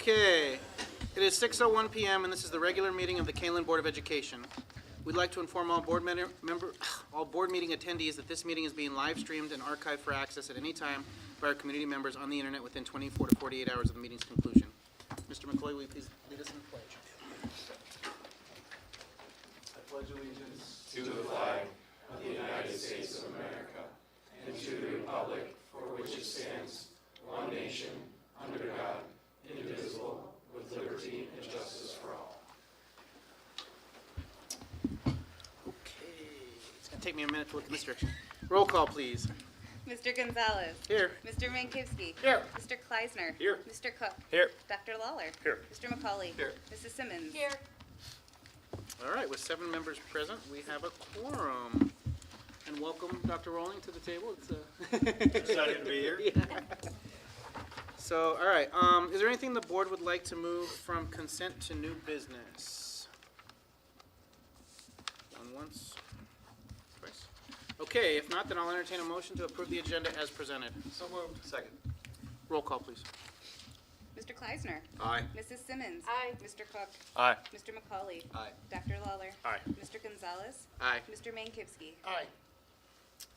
Okay, it is 6:01 p.m. and this is the regular meeting of the Kaneland Board of Education. We'd like to inform all board meeting attendees that this meeting is being live streamed and archived for access at any time by our community members on the internet within 24 to 48 hours of the meeting's conclusion. Mr. McCoy, will you please lead us in the pledge? I pledge allegiance to the flag of the United States of America and to the republic for which it stands, one nation, under God, indivisible, with liberty and justice for all. Okay, it's going to take me a minute to look in this direction. Roll call, please. Mr. Gonzalez. Here. Mr. Mankivsky. Here. Mr. Kleisner. Here. Mr. Cook. Here. Dr. Lawler. Here. Mr. McCauley. Here. Mrs. Simmons. Here. All right, with 7 members present, we have a quorum. And welcome, Dr. Rowling, to the table. It's Excited to be here. Yeah. So, all right, is there anything the board would like to move from consent to new business? Going once, twice. Okay, if not, then I'll entertain a motion to approve the agenda as presented. So moved. Second. Roll call, please. Mr. Kleisner. Aye. Mrs. Simmons. Aye. Mr. Cook. Aye. Mr. McCauley. Aye. Dr. Lawler. Aye. Mr. Gonzalez. Aye. Mr. Mankivsky. Aye.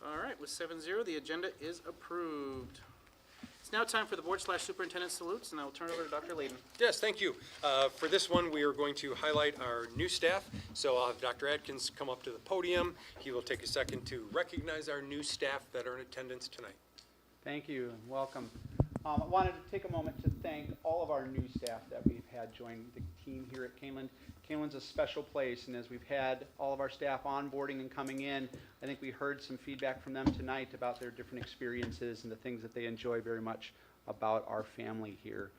All right, with 7-0, the agenda is approved. It's now time for the board/superintendent salutes, and I will turn it over to Dr. Layden. Yes, thank you. For this one, we are going to highlight our new staff. So I'll have Dr. Atkins come up to the podium. He will take a second to recognize our new staff that are in attendance tonight. Thank you and welcome. I wanted to take a moment to thank all of our new staff that we've had join the team here at Kaneland. Kaneland's a special place, and as we've had all of our staff onboarding and coming in, I think we heard some feedback from them tonight about their different experiences and the things that they enjoy very much about our family here.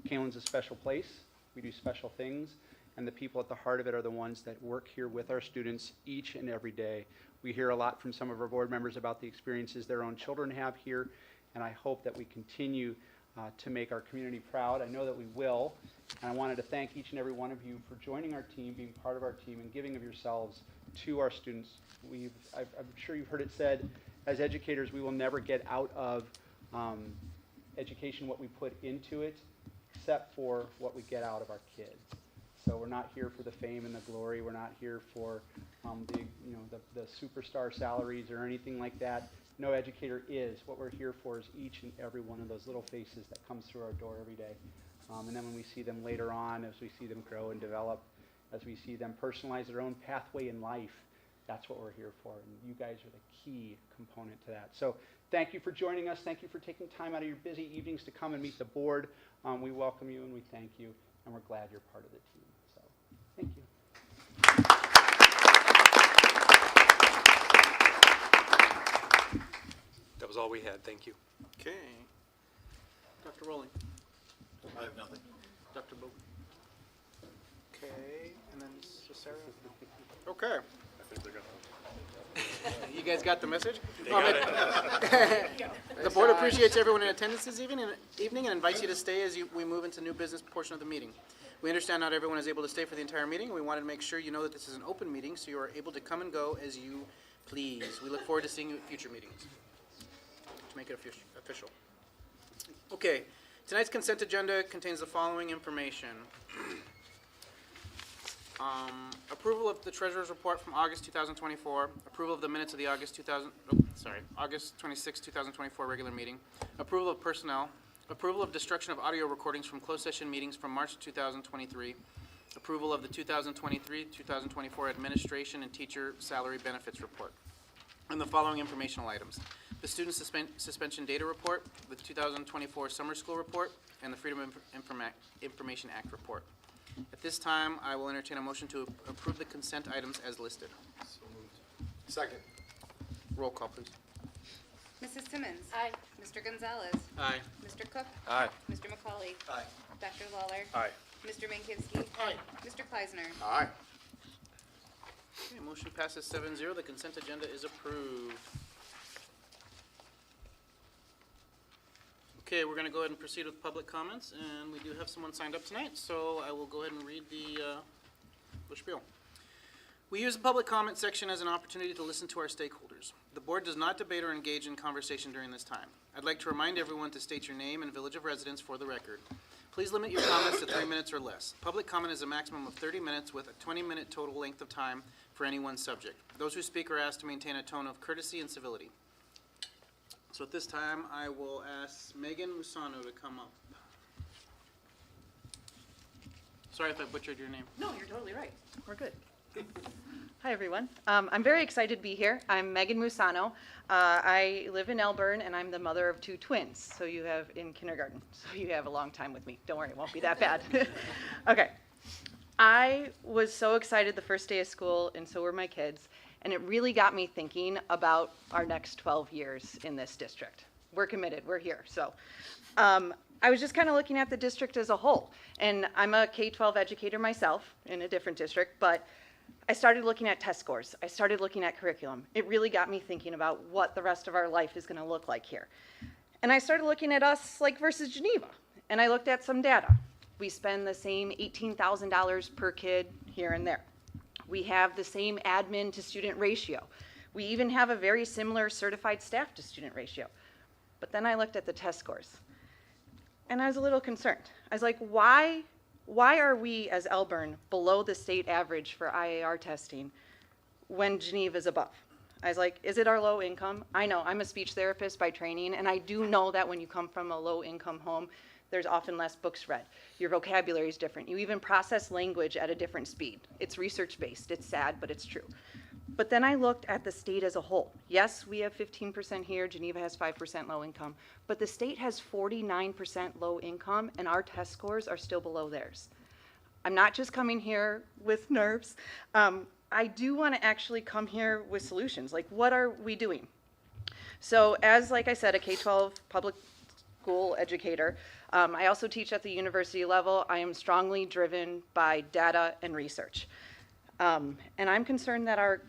Kaneland's a special place. We do special things, and the people at the heart of it are the ones that work here with our students each and every day. We hear a lot from some of our board members about the experiences their own children have here, and I hope that we continue to make our community proud. I know that we will, and I wanted to thank each and every one of you for joining our team, being part of our team, and giving of yourselves to our students. I'm sure you've heard it said, as educators, we will never get out of education what we put into it, except for what we get out of our kids. So we're not here for the fame and the glory. We're not here for the superstar salaries or anything like that. No educator is. What we're here for is each and every one of those little faces that comes through our door every day. And then when we see them later on, as we see them grow and develop, as we see them personalize their own pathway in life, that's what we're here for. And you guys are the key component to that. So thank you for joining us. Thank you for taking time out of your busy evenings to come and meet the board. We welcome you and we thank you, and we're glad you're part of the team. So thank you. That was all we had. Thank you. Okay. Dr. Rowling. I have nothing. Dr. Bogan. Okay, and then Sarah. Okay. I think they're gonna. You guys got the message? got it. The board appreciates everyone in attendance this evening and invites you to stay as we move into new business portion of the meeting. We understand not everyone is able to stay for the entire meeting. We wanted to make sure you know that this is an open meeting, so you are able to come and go as you please. We look forward to seeing you at future meetings. To make it official. Okay, tonight's consent agenda contains the following information. Approval of the treasurer's report from August 2024, approval of the minutes of the August 26, 2024 regular meeting, approval of personnel, approval of destruction of audio recordings from closed session meetings from March 2023, approval of the 2023-2024 administration and teacher salary benefits report, and the following informational items: the student suspension data report, the 2024 summer school report, and the Freedom of Information Act report. At this time, I will entertain a motion to approve the consent items as listed. So moved. Second. Roll call, please. Mrs. Simmons. Aye. Mr. Gonzalez. Aye. Mr. Cook. Aye. Mr. McCauley. Aye. Dr. Lawler. Aye. Mr. Mankivsky. Aye. Mr. Kleisner. Aye. Okay, motion passes 7-0. The consent agenda is approved. Okay, we're going to go ahead and proceed with public comments, and we do have someone signed up tonight, so I will go ahead and read the spiel. We use the public comment section as an opportunity to listen to our stakeholders. The board does not debate or engage in conversation during this time. I'd like to remind everyone to state your name and village of residence for the record. Please limit your comments to 3 minutes or less. Public comment is a maximum of 30 minutes with a 20-minute total length of time for any one subject. Those who speak are asked to maintain a tone of courtesy and civility. So at this time, I will ask Megan Musano to come up. Sorry if I butchered your name. No, you're totally right. We're good. Hi, everyone. I'm very excited to be here. I'm Megan Musano. I live in Elburn, and I'm the mother of 2 twins. So you have in kindergarten. So you have a long time with me. Don't worry, it won't be that bad. Okay. I was so excited the first day of school, and so were my kids. And it really got me thinking about our next 12 years in this district. We're committed. We're here. So I was just kind of looking at the district as a whole. And I'm a K-12 educator myself in a different district, but I started looking at test scores. I started looking at curriculum. It really got me thinking about what the rest of our life is going to look like here. And I started looking at us like versus Geneva. And I looked at some data. We spend the same $18,000 per kid here and there. We have the same admin to student ratio. We even have a very similar certified staff to student ratio. But then I looked at the test scores. And I was a little concerned. I was like, why are we as Elburn below the state average for IAR testing when Geneva is above? I was like, is it our low income? I know, I'm a speech therapist by training, and I do know that when you come from a low income home, there's often less books read. Your vocabulary is different. You even process language at a different speed. It's research based. It's sad, but it's true. But then I looked at the state as a whole. Yes, we have 15% here. Geneva has 5% low income. But the state has 49% low income, and our test scores are still below theirs. I'm not just coming here with nerves. I do want to actually come here with solutions. Like, what are we doing? So as, like I said, a K-12 public school educator, I also teach at the university level. I am strongly driven by data and research. And I'm concerned that our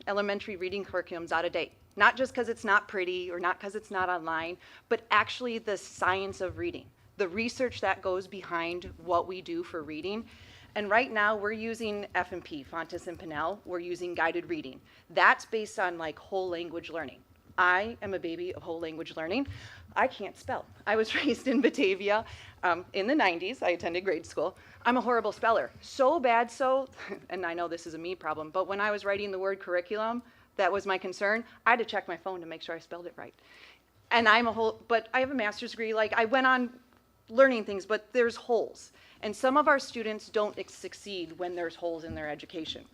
elementary reading curriculum's out of date. Not just because it's not pretty or not because it's not online, but actually the science of reading, the research that goes behind what we do for reading. And right now we're using F&P, Fontes and Pinnell. We're using guided reading. That's based on like whole language learning. I am a baby of whole language learning. I can't spell. I was raised in Batavia in the 90s. I attended grade school. I'm a horrible speller. So bad so, and I know this is a me problem, but when I was writing the word curriculum, that was my concern. I had to check my phone to make sure I spelled it right. And but I have a master's degree. Like, I went on learning things, but there's holes. And some of our students don't succeed when there's holes in their education.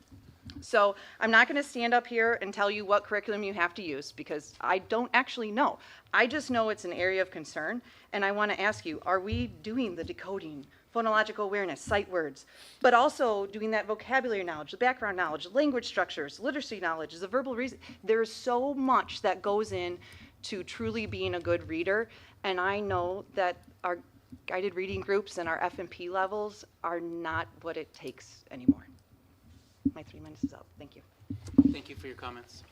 So I'm not going to stand up here and tell you what curriculum you have to use because I don't actually know. I just know it's an area of concern, and I want to ask you, are we doing the decoding, phonological awareness, sight words, but also doing that vocabulary knowledge, the background knowledge, language structures, literacy knowledge, the verbal reason? There's so much that goes in to truly being a good reader, and I know that our guided reading groups and our F&P levels are not what it takes anymore. My 3 minutes is up. Thank you. Thank you for your comments.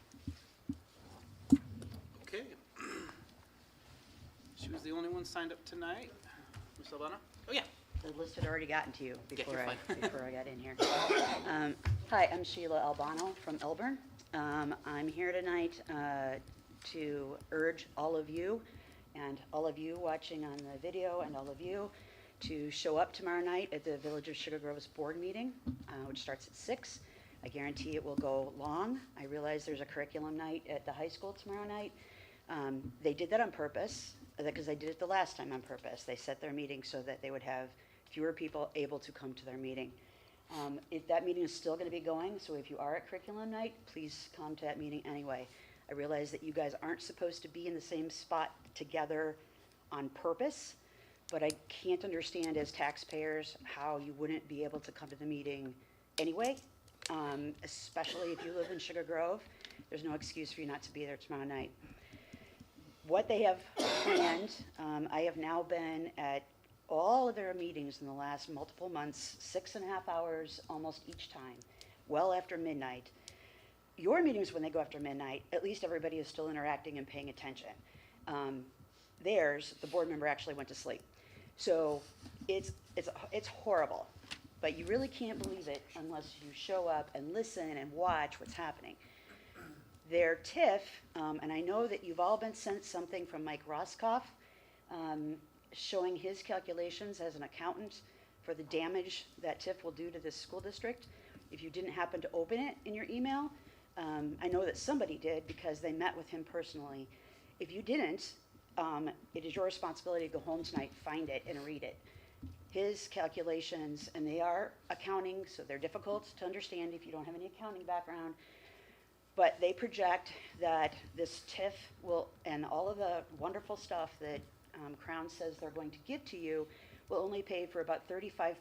Okay. She was the only one signed up tonight. Ms. Albano? Oh, yeah. The list had already gotten to you before, you're before I got in here. Hi, I'm Sheila Albano from Elburn. I'm here tonight to urge all of you and all of you watching on the video and all of you to show up tomorrow night at the Village of Sugar Grove's board meeting, which starts at 6. I guarantee it will go long. I realize there's a curriculum night at the high school tomorrow night. They did that on purpose, because they did it the last time on purpose. They set their meeting so that they would have fewer people able to come to their meeting. That meeting is still going to be going, so if you are at curriculum night, please come to that meeting anyway. I realize that you guys aren't supposed to be in the same spot together on purpose, but I can't understand as taxpayers how you wouldn't be able to come to the meeting anyway, especially if you live in Sugar Grove. There's no excuse for you not to be there tomorrow night. What they have planned, I have now been at all of their meetings in the last multiple months, 6.5 hours almost each time, well after midnight. Your meetings, when they go after midnight, at least everybody is still interacting and paying attention. Theirs, the board member actually went to sleep. So it's horrible, but you really can't believe it unless you show up and listen and watch what's happening. Their TIF, and I know that you've all been sent something from Mike Roscoff. showing his calculations as an accountant for the damage that TIF will do to this school district. If you didn't happen to open it in your email, I know that somebody did because they met with him personally. If you didn't, it is your responsibility to go home tonight, find it, and read it. His calculations, and they are accounting, so they're difficult to understand if you don't have any accounting background, but they project that this TIF will, and all of the wonderful stuff that Crown says they're going to give to you, will only pay for about 35%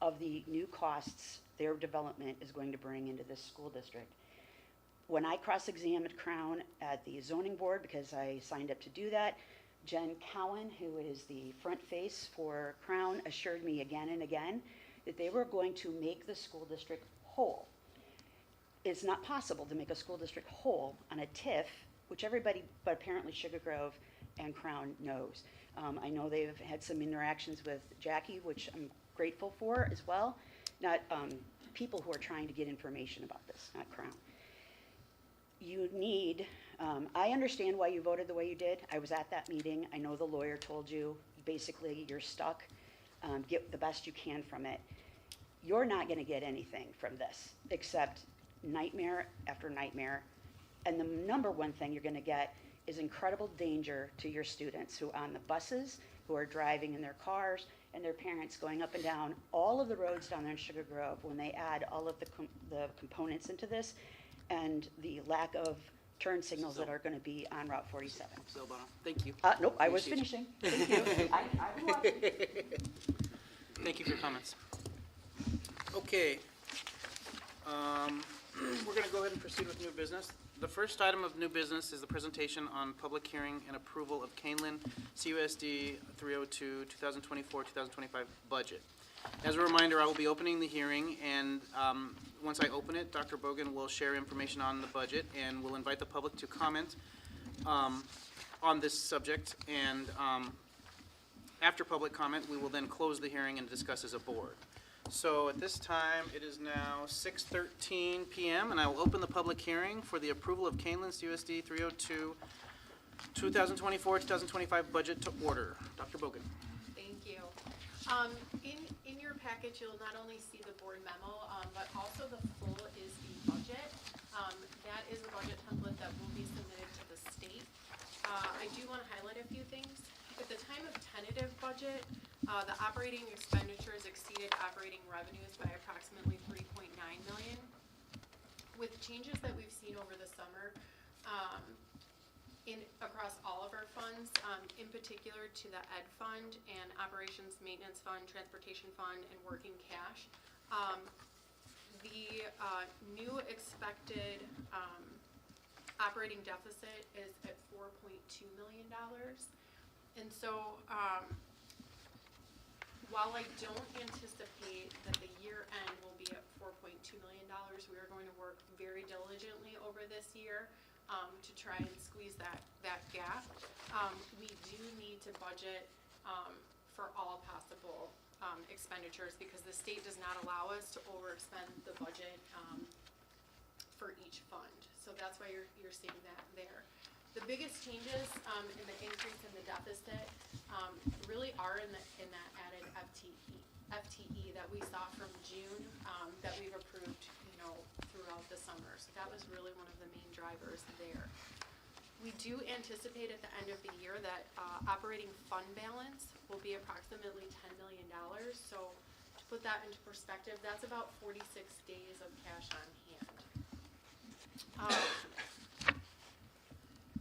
of the new costs their development is going to bring into this school district. When I cross-examined Crown at the zoning board, because I signed up to do that, Jen Cowan, who is the front face for Crown, assured me again and again that they were going to make the school district whole. It's not possible to make a school district whole on a TIF, which everybody but apparently Sugar Grove and Crown knows. I know they've had some interactions with Jackie, which I'm grateful for as well. Not people who are trying to get information about this, not Crown. You need, I understand why you voted the way you did. I was at that meeting. I know the lawyer told you, basically, you're stuck. Get the best you can from it. You're not going to get anything from this except nightmare after nightmare. And the number one thing you're going to get is incredible danger to your students who are on the buses, who are driving in their cars, and their parents going up and down all of the roads down there in Sugar Grove when they add all of the components into this, and the lack of turn signals that are going to be on Route 47. So, thank you. Nope, I was Appreciate finishing. Thank you. I was watching. Thank you for your comments. Okay. We're going to go ahead and proceed with new business. The first item of new business is the presentation on public hearing and approval of Kaneland CUSD 302 2024-2025 budget. As a reminder, I will be opening the hearing, and once I open it, Dr. Bogan will share information on the budget, and will invite the public to comment on this subject. And after public comment, we will then close the hearing and discuss as a board. So at this time, it is now 6:13 p.m., and I will open the public hearing for the approval of Kaneland CUSD 302 2024-2025 budget to order. Dr. Bogan. Thank you. In your package, you'll not only see the board memo, but also the full is the budget. That is a budget template that will be submitted to the state. I do want to highlight a few things. At the time of tentative budget, the operating expenditures exceeded operating revenues by approximately $3.9 million. With changes that we've seen over the summer, across all of our funds, in particular to the Ed Fund and Operations Maintenance Fund, Transportation Fund, and Working Cash. The new expected operating deficit is at $4.2 million. And so, while I don't anticipate that the year end will be at $4.2 million, we are going to work very diligently over this year to try and squeeze that gap. We do need to budget for all possible expenditures because the state does not allow us to overexpend the budget for each fund. So that's why you're seeing that there. The biggest changes in the increase in the deficit really are in that added FTE that we saw from June that we've approved, throughout the summer. So that was really one of the main drivers there. We do anticipate at the end of the year that operating fund balance will be approximately $10 million. So to put that into perspective, that's about 46 days of cash on hand.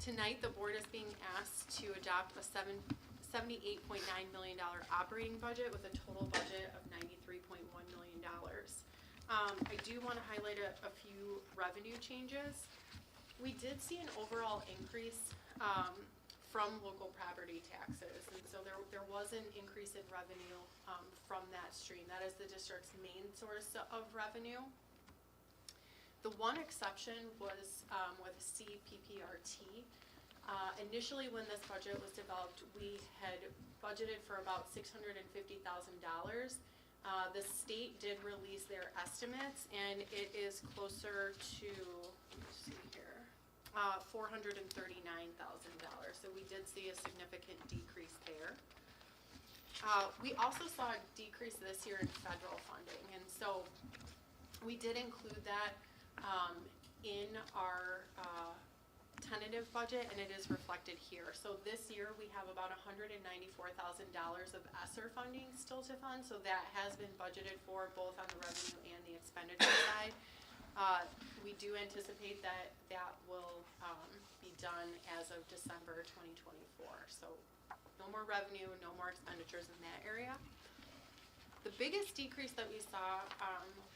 Tonight, the board is being asked to adopt a $78.9 million operating budget with a total budget of $93.1 million. I do want to highlight a few revenue changes. We did see an overall increase from local property taxes, and so there was an increase in revenue from that stream. That is the district's main source of revenue. The one exception was with CPPRT. Initially, when this budget was developed, we had budgeted for about $650,000. The state did release their estimates, and it is closer to, let me see here, $439,000. So we did see a significant decrease there. We also saw a decrease this year in federal funding, and so we did include that in our tentative budget, and it is reflected here. So this year, we have about $194,000 of ESSER funding still to fund, so that has been budgeted for both on the revenue and the expenditure side. We do anticipate that that will be done as of December 2024. So no more revenue, no more expenditures in that area. The biggest decrease that we saw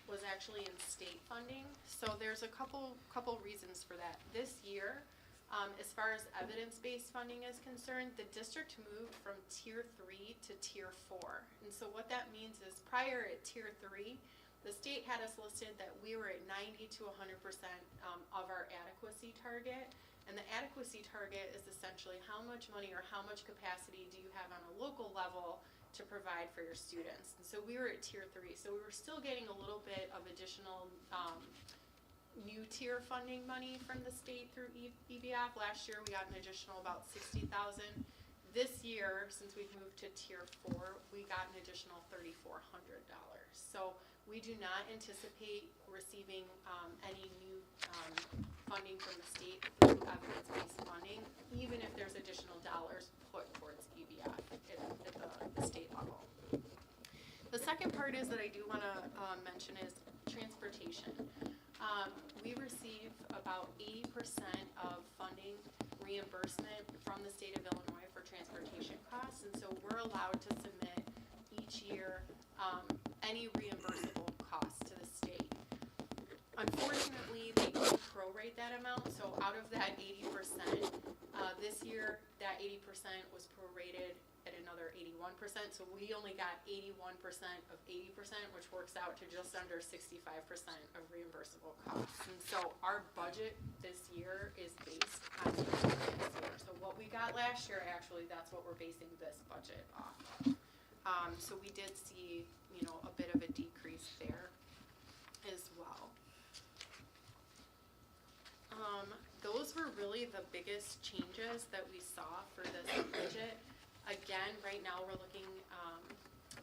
was actually in state funding. So there's a couple reasons for that. This year, as far as evidence-based funding is concerned, the district moved from Tier 3 to Tier 4. And so what that means is prior at Tier 3, the state had us listed that we were at 90 to 100% of our adequacy target. And the adequacy target is essentially how much money or how much capacity do you have on a local level to provide for your students. And so we were at Tier 3, so we were still getting a little bit of additional new tier funding money from the state through EBF. Last year we got an additional about $60,000. This year, since we've moved to Tier 4, we got an additional $3,400. So we do not anticipate receiving any new funding from the state through evidence-based funding, even if there's additional dollars put towards EBF at the state level. The second part is that I do want to mention is transportation. We receive about 80% of funding reimbursement from the state of Illinois for transportation costs, and so we're allowed to submit each year any reimbursable costs to the state. Unfortunately, they do prorate that amount, so out of that 80%, this year that 80% was prorated at another 81%, so we only got 81% of 80%, which works out to just under 65% of reimbursable costs. And so our budget this year is based on this year. So what we got last year, actually, that's what we're basing this budget off of. So we did see, a bit of a decrease there as well. Those were really the biggest changes that we saw for this budget. Again, right now we're looking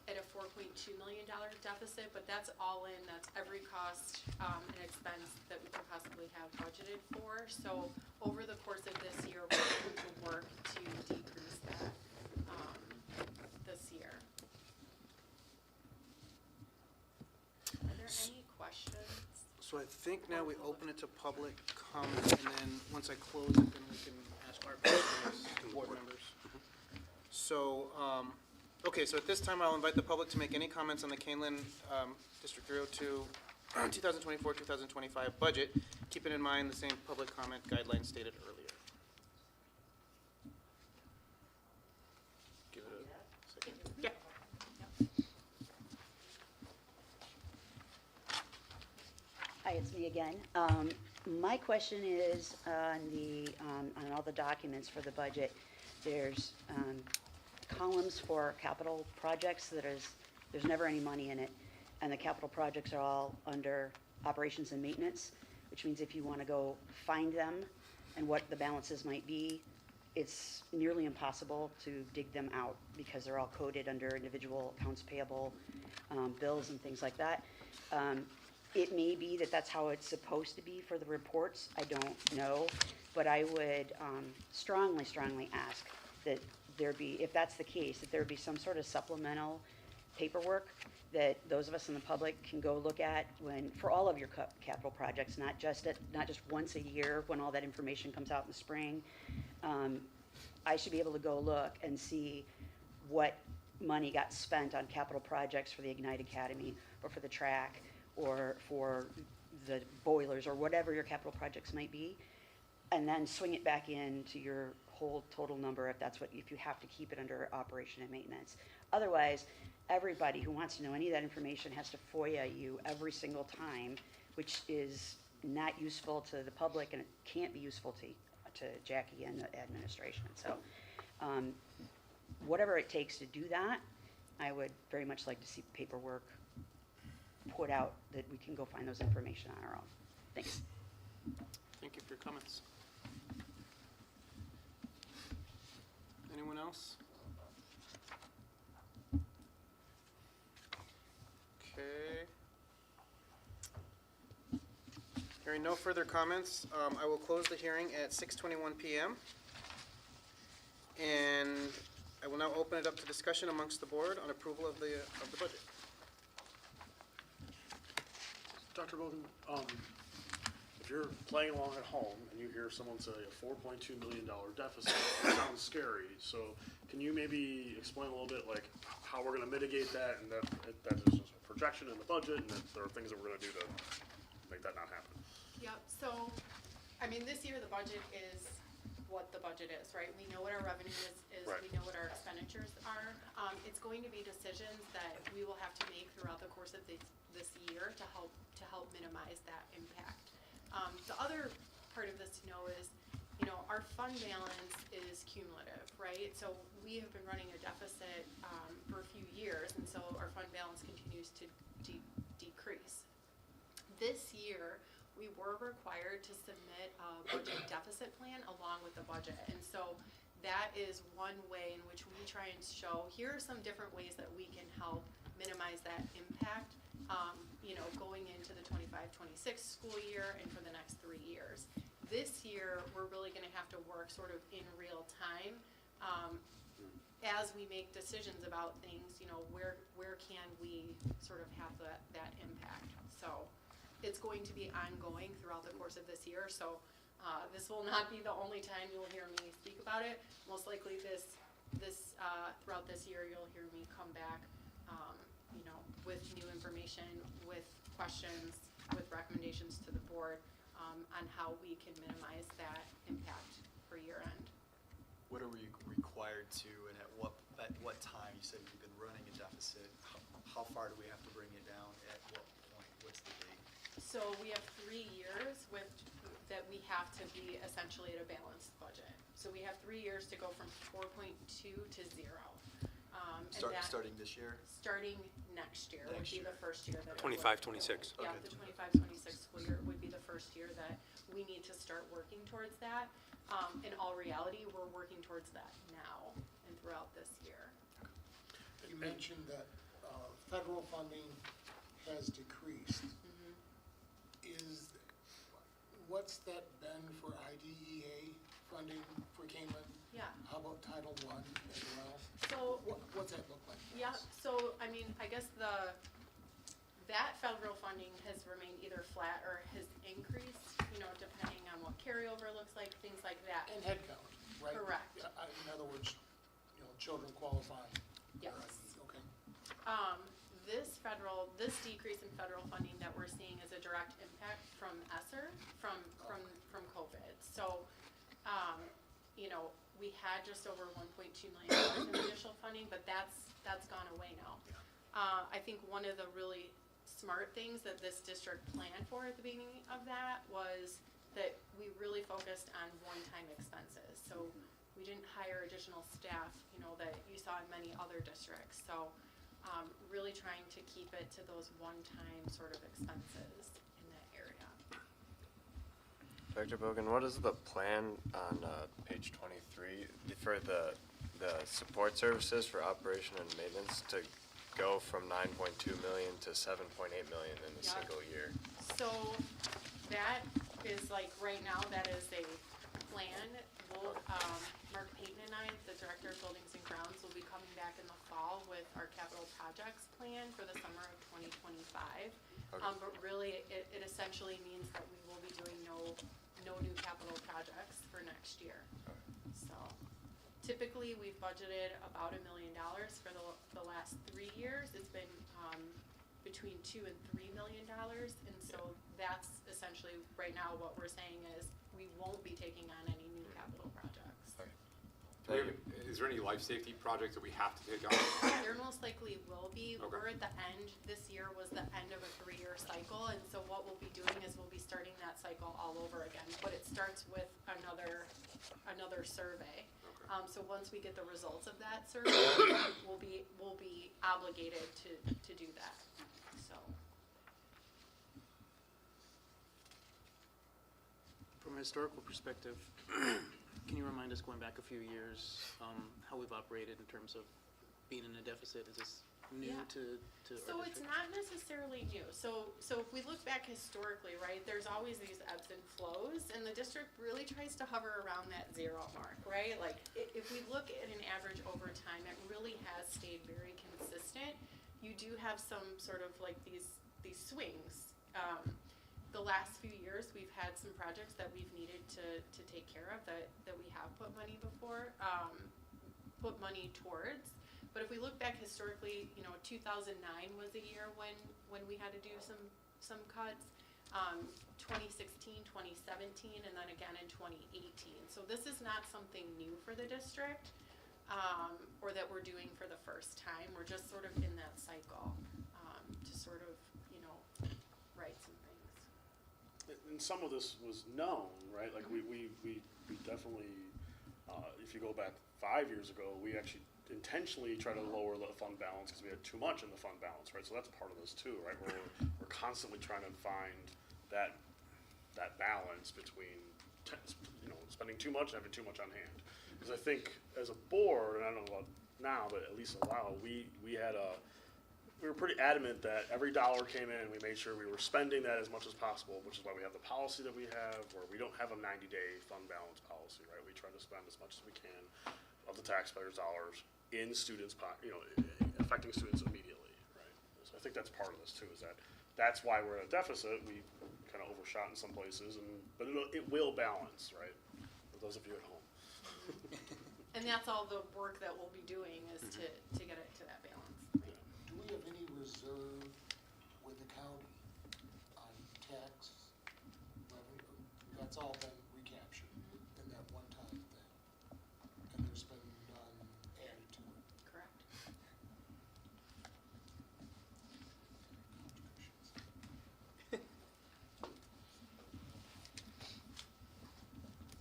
at a $4.2 million deficit, but that's all in, that's every cost and expense that we could possibly have budgeted for. So over the course of this year, we're going to work to decrease that this year. Are there any questions? So I think now we open it to public comment, and then once I close it, then we can ask our questions to board members. So, okay, so at this time, I'll invite the public to make any comments on the Kaneland District 302 2024-2025 budget, keeping in mind the same public comment guidelines stated earlier. Give it a second. Yeah. Hi, it's me again. My question is on all the documents for the budget, there's columns for capital projects there's never any money in it, and the capital projects are all under operations and maintenance, which means if you want to go find them and what the balances might be, it's nearly impossible to dig them out because they're all coded under individual accounts payable, bills and things like that. It may be that that's how it's supposed to be for the reports, I don't know, but I would strongly ask that there be, if that's the case, that there be some sort of supplemental paperwork that those of us in the public can go look at for all of your capital projects, not just once a year when all that information comes out in the spring. I should be able to go look and see what money got spent on capital projects for the Ignite Academy or for the track or for the boilers or whatever your capital projects might be, and then swing it back into your whole total number if you have to keep it under operation and maintenance. Otherwise, everybody who wants to know any of that information has to FOIA you every single time, which is not useful to the public and it can't be useful to Jackie and the administration. So whatever it takes to do that, I would very much like to see paperwork put out that we can go find those information on our own. Thanks. Thank you for your comments. Anyone else? Okay. Hearing no further comments, I will close the hearing at 6:21 PM. And I will now open it up to discussion amongst the board on approval of the budget. Dr. Bogan, if you're playing along at home and you hear someone say a $4.2 million deficit, it sounds scary. So can you maybe explain a little bit like how we're going to mitigate that, and that is just a projection in the budget, and that there are things that we're going to do to make that not happen? Yep, so, I mean, this year the budget is what the budget is, right? We know what our revenue is, Right. we know what our expenditures are. It's going to be decisions that we will have to make throughout the course of this year to help minimize that impact. The other part of this to know is, you know, our fund balance is cumulative, right? So we have been running a deficit for a few years, and so our fund balance continues to decrease. This year, we were required to submit a budget deficit plan along with the budget. And so that is one way in which we try and show, here are some different ways that we can help minimize that impact, you know, going into the 25-26 school year and for the next 3 years. This year, we're really gonna have to work sort of in real time, as we make decisions about things, you know, where can we sort of have that impact. So it's going to be ongoing throughout the course of this year, so this will not be the only time you'll hear me speak about it. Most likely throughout this year, you'll hear me come back, you know, with new information, with questions, with recommendations to the board on how we can minimize that impact for year end. What are we required to, and at what time? You said we've been running a deficit. How far do we have to bring it down? At what point? What's the date? So we have 3 years that we have to be essentially at a balanced budget. So we have 3 years to go from 4.2 to 0. Starting this year? Starting next year would be the first year that. 25-26. Yeah, Okay. the 25-26 school year would be the first year that we need to start working towards that. In all reality, we're working towards that now and throughout this year. You mentioned that federal funding has decreased. What's that been for IDEA funding for Kaneland? Yeah. How about Title I as well? So, What's that look like? yeah, so, I mean, I guess that federal funding has remained either flat or has increased, you know, depending on what carryover looks like, things like that. And headcount, right? Correct. Yeah, in other words, you know, children qualifying. Yes. Okay. This decrease in federal funding that we're seeing is a direct impact from ESSER, from COVID. So, you know, we had just over $1.2 million in initial funding, but that's gone away now. I think one of the really smart things that this district planned for at the beginning of that was that we really focused on one-time expenses. So we didn't hire additional staff, you know, that you saw in many other districts. So really trying to keep it to those one-time sort of expenses in that area. Dr. Bogan, what is the plan on page 23 for the support services for operation and maintenance to go from 9.2 million to 7.8 million in a Yeah. single year? So that is like, right now, that is a plan. We'll, Mark Payton and I, the Director of Buildings and Grounds, will be coming back in the fall with our capital projects plan for the summer of 2025. Okay. But really, it essentially means that we will be doing no new capital projects for next year. So typically, we've budgeted about $1 million for the last 3 years. It's been between $2 and $3 million, and so that's essentially right now what we're saying is we won't be taking on any new capital projects. Is there any life safety projects that we have to take on? There most likely will be. Okay. We're at the end. This year was the end of a 3-year cycle, and so what we'll be doing is we'll be starting that cycle all over again. But it starts with another survey. Okay. So once we get the results of that survey, we'll be obligated to do that. So. From a historical perspective, can you remind us, going back a few years, how we've operated in terms of being in a deficit? Is this new Yeah. to So our it's district? not necessarily new. So if we look back historically, right, there's always these ebbs and flows, and the district really tries to hover around that zero mark, right? Like, if we look at an average over time, it really has stayed very consistent. You do have some sort of like these swings. The last few years, we've had some projects that we've needed to take care of that we have put money towards. But if we look back historically, 2009 was a year when we had to do some cuts. 2016, 2017, and then again in 2018. So this is not something new for the district, or that we're doing for the first time. We're just sort of in that cycle, to sort of, right some things. And some of this was known, right? Like we definitely, if you go back 5 years ago, we actually intentionally try to lower the fund balance because we had too much in the fund balance, right? So that's part of this too, right? We're constantly trying to find that balance between, spending too much and having too much on hand. Because I think as a board, and I don't know about now, but at least a while, we were pretty adamant that every dollar came in, we made sure we were spending that as much as possible, which is why we have the policy that we have, where we don't have a 90-day fund balance policy, right? We try to spend as much as we can of the taxpayers' dollars in students' affecting students immediately, right? So I think that's part of this too, is that's why we're at a deficit. We kind of overshot in some places, but it will balance, right? For those of you at home. And that's all the work that we'll be doing is to get it to that balance. Right? Do we have any reserve with the county on tax revenue? That's all been recaptured in that one-time thing, and there's been none added to it. Correct.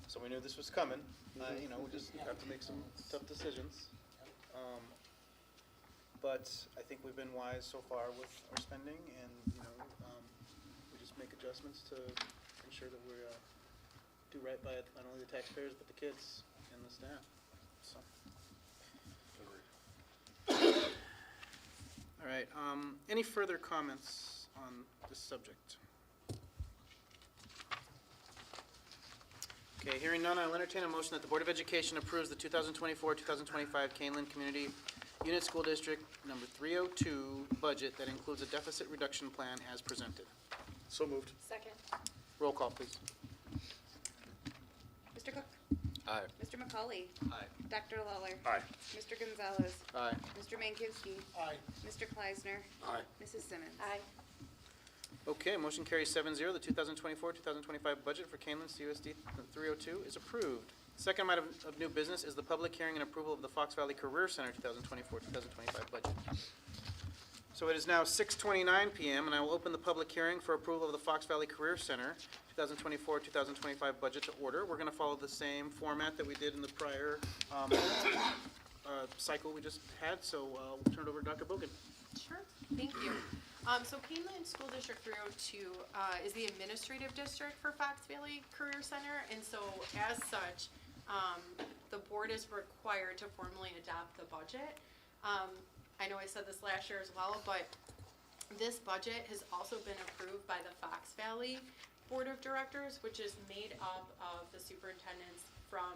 So we knew this was coming. We just have to make some tough decisions. But I think we've been wise so far with our spending, and we just make adjustments to ensure that we do right by not only the taxpayers but the kids and the staff. So. All right. Any further comments on this subject? Okay, hearing none, I'll entertain a motion that the Board of Education approves the 2024-2025 Kaneland Community Unit School District number 302 budget that includes a deficit reduction plan as presented. So moved. Second. Roll call, please. Mr. Cook? Aye. Mr. McCauley? Aye. Dr. Lawler? Aye. Mr. Gonzalez? Aye. Mr. Mankowski? Aye. Mr. Kleisner? Aye. Mrs. Simmons? Aye. Okay, motion carries 7-0. The 2024-2025 budget for Kaneland CUSD 302 is approved. Second item of new business is the public hearing and approval of the Fox Valley Career Center 2024-2025 budget. So it is now 6:29 p.m., and I will open the public hearing for approval of the Fox Valley Career Center 2024-2025 budget to order. We're going to follow the same format that we did in the prior cycle we just had, so we'll turn it over to Dr. Bogan. Sure, thank you. So Kaneland School District 302 is the administrative district for Fox Valley Career Center, and so as such, the board is required to formally adopt the budget. I know I said this last year as well, but this budget has also been approved by the Fox Valley Board of Directors, which is made up of the superintendents from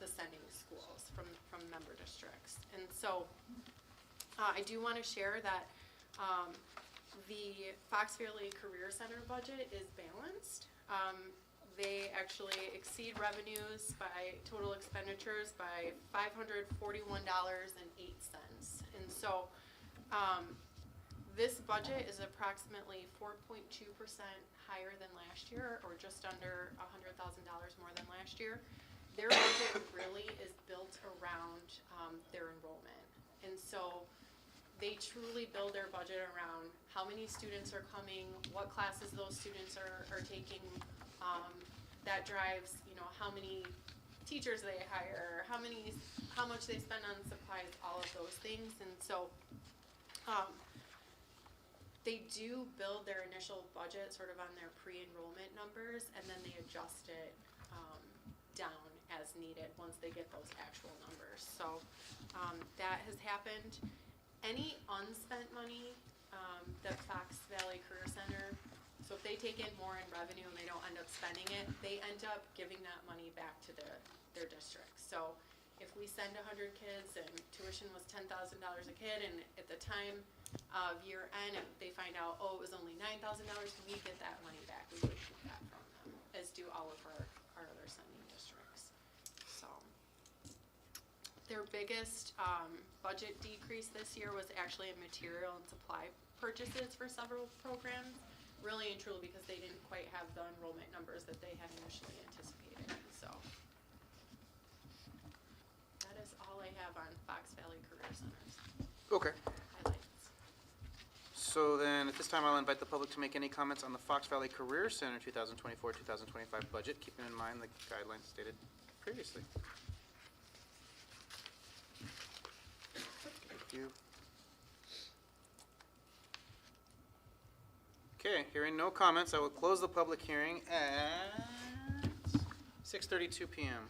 the sending schools, from member districts. And so I do want to share that the Fox Valley Career Center budget is balanced. They actually exceed revenues by total expenditures by $541.08. And so this budget is approximately 4.2% higher than last year, or just under $100,000 more than last year. Their budget really is built around their enrollment. And so they truly build their budget around how many students are coming, what classes those students are taking. That drives, how many teachers they hire, how much they spend on supplies, all of those things. And so they do build their initial budget sort of on their pre-enrollment numbers, and then they adjust it down as needed once they get those actual numbers. So, that has happened. Any unspent money, that Fox Valley Career Center, so if they take in more in revenue and they don't end up spending it, they end up giving that money back to their district. So if we send 100 kids and tuition was $10,000 a kid, and at the time of year end, if they find out, oh, it was only $9,000, we get that money back. We would keep that from them, as do all of our other sending districts. So their biggest budget decrease this year was actually in material and supply purchases for several programs, really and truly because they didn't quite have the enrollment numbers that they had initially anticipated. So that is all I have on Fox Valley Career Centers Okay. highlights. So then, at this time, I'll invite the public to make any comments on the Fox Valley Career Center 2024-2025 budget, keeping in mind the guidelines stated previously. Thank you. Okay, hearing no comments, I will close the public hearing at 6:32 p.m.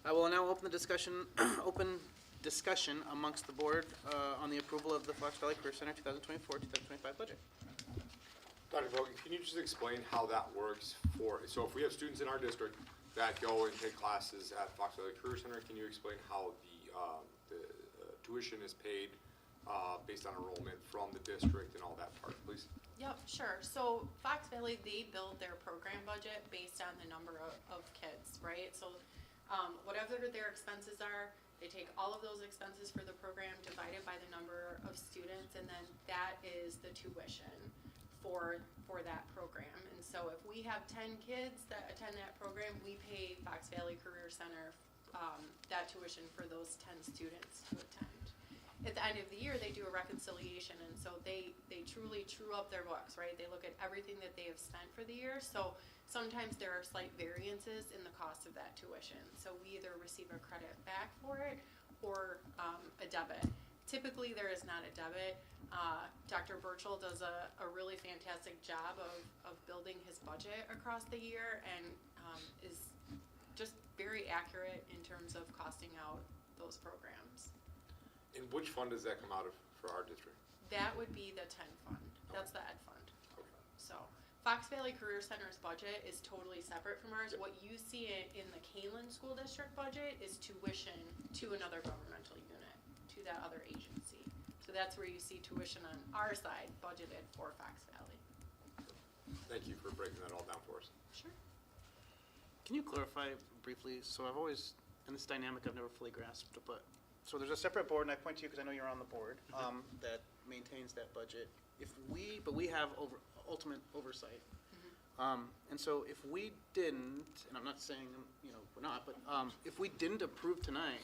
I will now open the discussion, amongst the board on the approval of the Fox Valley Career Center 2024-2025 budget. Dr. Bogan, can you just explain how that works so if we have students in our district that go and take classes at Fox Valley Career Center, can you explain how the tuition is paid based on enrollment from the district and all that part, please? Yep, sure. So Fox Valley, they build their program budget based on the number of kids, right? So whatever their expenses are, they take all of those expenses for the program divided by the number of students, and then that is the tuition for that program. And so if we have 10 kids that attend that program, we pay Fox Valley Career Center that tuition for those 10 students to attend. At the end of the year, they do a reconciliation, and so they truly true up their books, right? They look at everything that they have spent for the year. So sometimes there are slight variances in the cost of that tuition. So we either receive a credit back for it or a debit. Typically, there is not a debit. Dr. Burchell does a really fantastic job of building his budget across the year, and is just very accurate in terms of costing out those programs. And which fund does that come out of for our district? That would be the 10 fund. That's the ed fund. Okay. So Fox Valley Career Center's budget is totally separate from ours. Yep. What you see in the Kaneland School District budget is tuition to another governmental unit, to that other agency. So that's where you see tuition on our side budgeted for Fox Valley. Thank you for breaking that all down for us. Sure. Can you clarify briefly? So I've always, in this dynamic, I've never fully grasped, but, so there's a separate board, and I point to you because I know you're on the board, that maintains that budget. But we have ultimate oversight. And so if we didn't, and I'm not saying, we're not, but if we didn't approve tonight,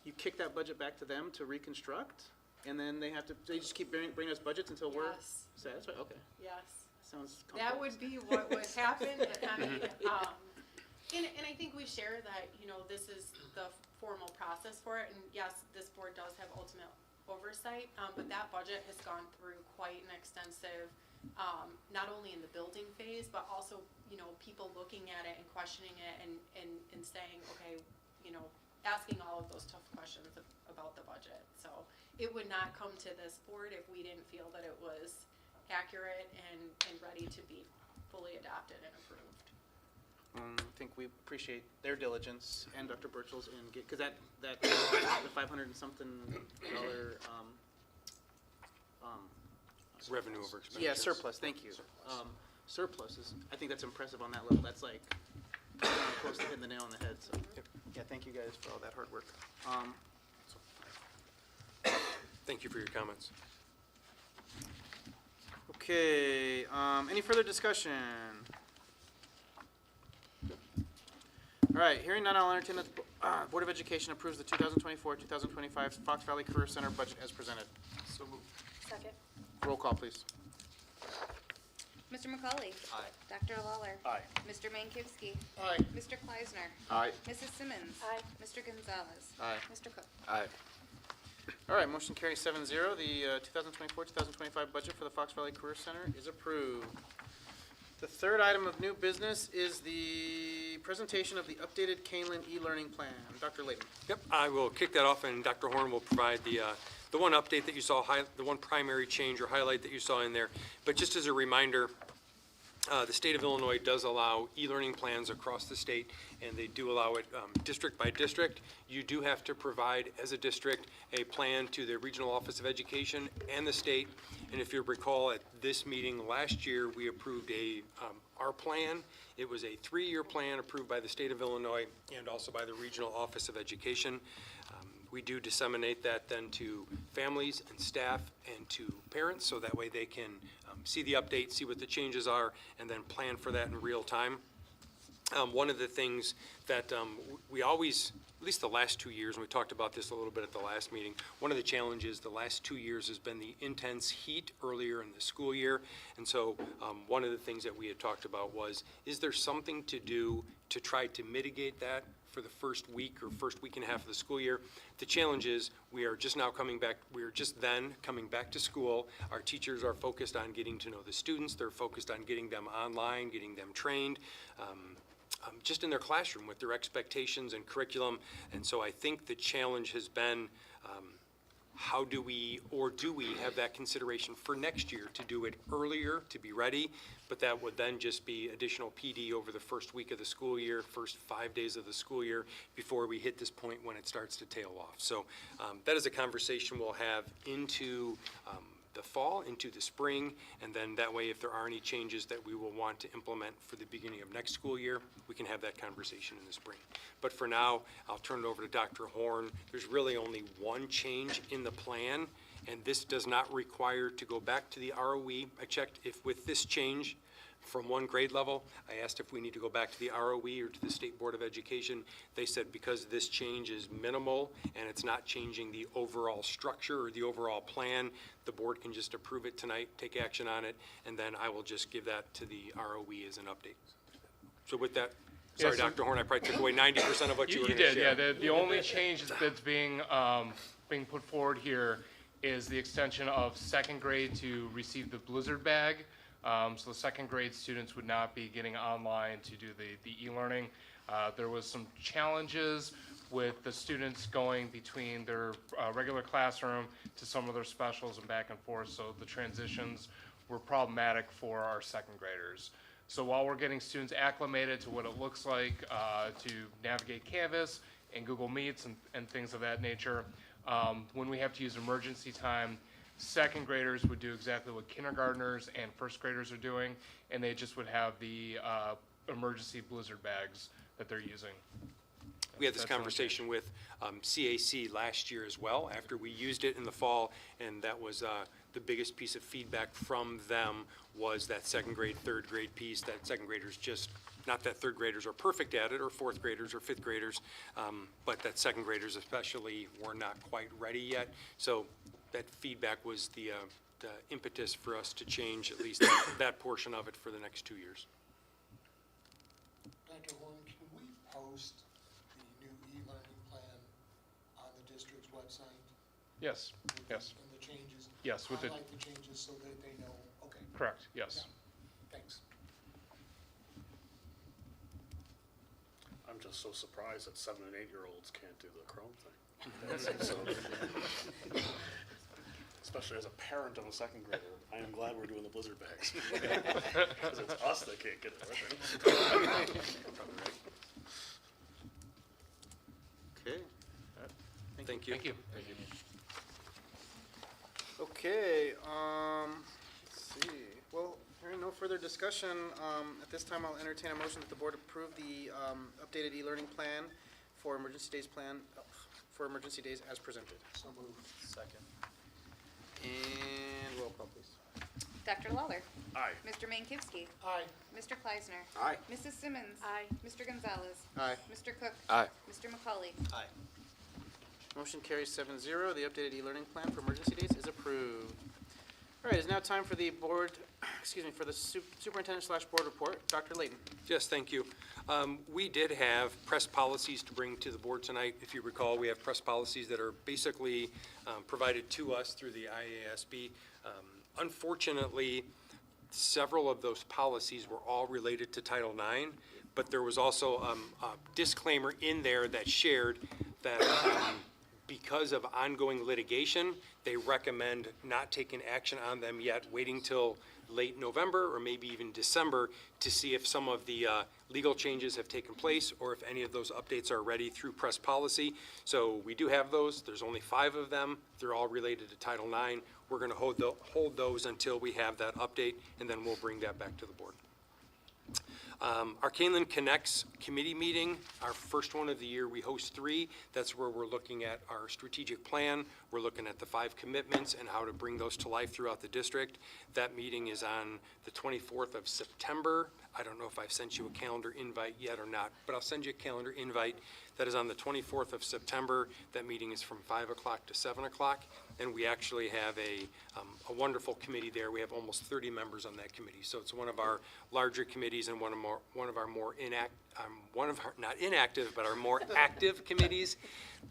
you kick that budget back to them to reconstruct, and then they just keep bringing us budgets until we're Yes. satisfied? Okay, Yes. sounds complex. That would be what would happen. And I think we share that, this is the formal process for it. And yes, this board does have ultimate oversight, but that budget has gone through quite an extensive, not only in the building phase, but also, people looking at it and questioning it and saying, okay, asking all of those tough questions about the budget. So it would not come to this board if we didn't feel that it was accurate and ready to be fully adopted and approved. I think we appreciate their diligence and Dr. Burchell's because that the 500 and something dollar Revenue over expenses. yeah, surplus. Thank you. Surplus is, I think that's impressive on that level. That's like close to hitting the nail on the head. So yeah, thank you guys for all that hard work. Thank you for your comments. Okay. Any further discussion? All right, hearing none, I'll entertain that the Board of Education approves the 2024-2025 Fox Valley Career Center budget as presented. So moved. Second. Roll call, please. Mr. McCauley. Aye. Dr. Lawler. Aye. Mr. Mankowski. Aye. Mr. Kleisner. Aye. Mrs. Simmons. Aye. Mr. Gonzalez. Aye. Mr. Cook. Aye. All right, motion carries 7-0. The 2024-2025 budget for the Fox Valley Career Center is approved. The third item of new business is the presentation of the updated Kaneland e-learning plan. Dr. Layton. Yep, I will kick that off, and Dr. Horn will provide the one update that you saw, the one primary change or highlight that you saw in there. But just as a reminder, the state of Illinois does allow e-learning plans across the state, and they do allow it district by district. You do have to provide, as a district, a plan to the Regional Office of Education and the state. And if you recall, at this meeting last year, we approved our plan. It was a 3-year plan approved by the state of Illinois and also by the Regional Office of Education. We do disseminate that then to families and staff and to parents, so that way they can see the update, see what the changes are, and then plan for that in real time. One of the things that we always, at least the last 2 years, and we talked about this a little bit at the last meeting, one of the challenges the last 2 years has been the intense heat earlier in the school year. And so one of the things that we had talked about was, is there something to do to try to mitigate that for the first week or first week and a half of the school year? The challenge is we are just coming back to school. Our teachers are focused on getting to know the students. They're focused on getting them online, getting them trained, just in their classroom with their expectations and curriculum. And so I think the challenge has been, how do we, or do we have that consideration for next year to do it earlier, to be ready? But that would then just be additional PD over the first week of the school year, first 5 days of the school year, before we hit this point when it starts to tail off. So that is a conversation we'll have into the fall, into the spring, and then that way, if there are any changes that we will want to implement for the beginning of next school year, we can have that conversation in the spring. But for now, I'll turn it over to Dr. Horn. There's really only one change in the plan, and this does not require to go back to the ROE. I checked if with this change from one grade level, I asked if we need to go back to the ROE or to the State Board of Education. They said because this change is minimal and it's not changing the overall structure or the overall plan, the board can just approve it tonight, take action on it, and then I will just give that to the ROE as an update. So with that, sorry, Dr. Horn, I probably took away 90% of what you were going to share. You did, yeah. The only change that's being put forward here is the extension of second grade to receive the Blizzard bag. So the second grade students would not be getting online to do the e-learning. There was some challenges with the students going between their regular classroom to some of their specials and back and forth, so the transitions were problematic for our second graders. So while we're getting students acclimated to what it looks like to navigate Canvas and Google Meets and things of that nature, when we have to use emergency time, second graders would do exactly what kindergartners and first graders are doing, and they just would have the emergency Blizzard bags that they're using. We had this conversation with CAC last year as well, after we used it in the fall, and that was the biggest piece of feedback from them was that second grade, third grade piece, that second graders just, not that third graders are perfect at it, or fourth graders or fifth graders, but that second graders especially were not quite ready yet. So that feedback was the impetus for us to change at least that portion of it for the next 2 years. Dr. Horn, can we post the new e-learning plan on the district's website? Yes, yes, And the changes? yes. With the, Highlight the changes so that they know, okay, correct, yes. thanks. I'm just so surprised that 7 and 8-year-olds can't do the Chrome thing. That's so, especially as a parent of a second grader, I am glad we're doing the Blizzard bags. Because it's us that can't get it, right? Okay. Thank you. Thank you. Okay, let's see. Well, hearing no further discussion, at this time I'll entertain a motion that the board approve the updated e-learning plan for emergency days as presented. So moved. Second. And roll call, please. Dr. Lawler. Aye. Mr. Mankivsky. Aye. Mr. Kleisner. Aye. Mrs. Simmons. Aye. Mr. Gonzalez. Aye. Mr. Cook. Aye. Mr. McCauley. Aye. Motion carries 7-0. The updated e-learning plan for emergency days is approved. All right, it's now time for the board, for the superintendent/board report. Dr. Layton. Yes, thank you. We did have press policies to bring to the board tonight. If you recall, we have press policies that are basically provided to us through the IASB. Unfortunately, several of those policies were all related to Title IX, but there was also a disclaimer in there that shared that because of ongoing litigation, they recommend not taking action on them yet, waiting till late November or maybe even December to see if some of the legal changes have taken place or if any of those updates are ready through press policy. So we do have those. There's only 5 of them. They're all related to Title IX. We're going to hold those until we have that update, and then we'll bring that back to the board. Our Kaneland Connects committee meeting, our first one of the year, we host 3. That's where we're looking at our strategic plan. We're looking at the 5 commitments and how to bring those to life throughout the district. That meeting is on the 24th of September. I don't know if I've sent you a calendar invite yet or not, but I'll send you a calendar invite. That is on the 24th of September. That meeting is from 5 o'clock to 7 o'clock. And we actually have a wonderful committee there. We have almost 30 members on that committee. So it's one of our larger committees and one of our more not inactive, but our more active committees.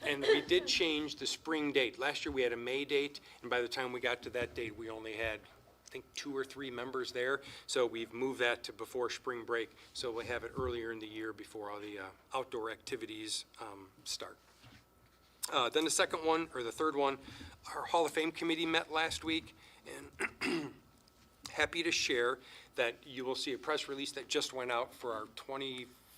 And we did change the spring date. Last year we had a May date, and by the time we got to that date, we only had, I think, 2 or 3 members there. So we've moved that to before spring break. So we'll have it earlier in the year before all the outdoor activities start. Then the second one, or the third one, our Hall of Fame committee met last week, and happy to share that you will see a press release that just went out for our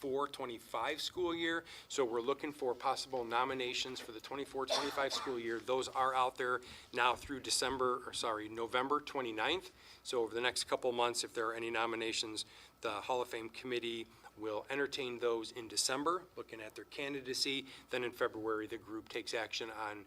24-25 school year. So we're looking for possible nominations for the 24-25 school year. Those are out there now through November 29th. So over the next couple months, if there are any nominations, the Hall of Fame committee will entertain those in December, looking at their candidacy. Then in February, the group takes action on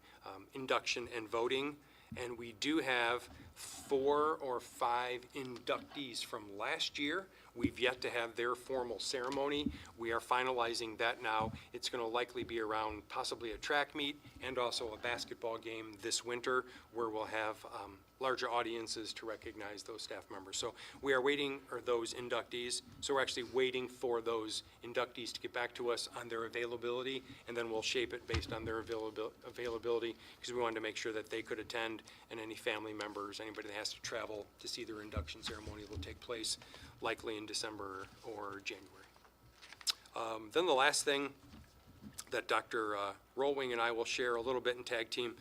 induction and voting. And we do have 4 or 5 inductees from last year. We've yet to have their formal ceremony. We are finalizing that now. It's going to likely be around possibly a track meet and also a basketball game this winter where we'll have larger audiences to recognize those staff members. So we are waiting, or those inductees, so we're actually waiting for those inductees to get back to us on their availability, and then we'll shape it based on their availability, because we wanted to make sure that they could attend, and any family members, anybody that has to travel to see their induction ceremony will take place likely in December or January. Then the last thing that Dr. Rollwing and I will share a little bit in tag team.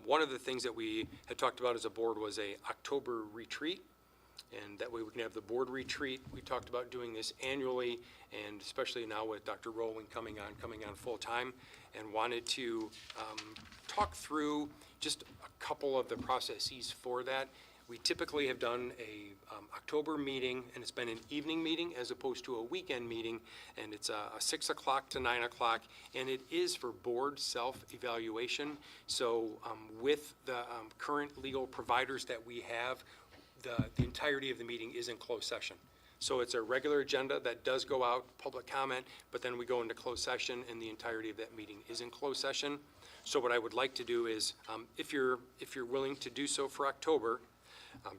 One of the things that we had talked about as a board was a October retreat, and that way we can have the board retreat. We talked about doing this annually, and especially now with Dr. Rollwing coming on full time, and wanted to talk through just a couple of the processes for that. We typically have done a October meeting, and it's been an evening meeting as opposed to a weekend meeting, and it's a 6 o'clock to 9 o'clock, and it is for board self-evaluation. So with the current legal providers that we have, the entirety of the meeting is in closed session. So it's a regular agenda that does go out, public comment, but then we go into closed session, and the entirety of that meeting is in closed session. So what I would like to do is, if you're willing to do so for October,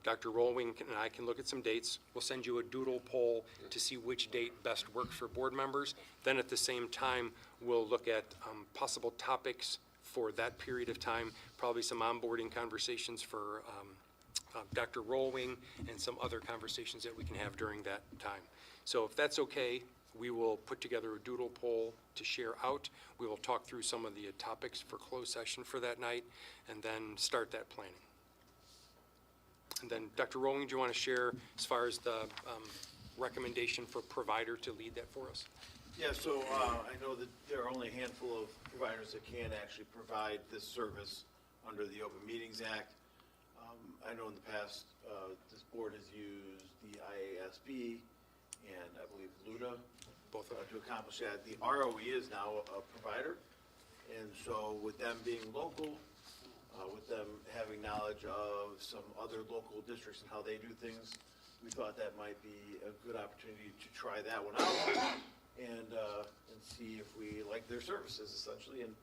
Dr. Rollwing and I can look at some dates. We'll send you a doodle poll to see which date best works for board members. Then at the same time, we'll look at possible topics for that period of time, probably some onboarding conversations for Dr. Rollwing and some other conversations that we can have during that time. So if that's okay, we will put together a doodle poll to share out. We will talk through some of the topics for closed session for that night and then start that planning. And then, Dr. Rollwing, do you want to share as far as the recommendation for provider to lead that for us? Yeah, so I know that there are only a handful of providers that can actually provide this service under the Open Meetings Act. I know in the past, this board has used the IASB and I believe LUDA Both of them. to accomplish that. The ROE is now a provider, and so with them being local, with them having knowledge of some other local districts and how they do things, we thought that might be a good opportunity to try that one out and see if we like their services essentially and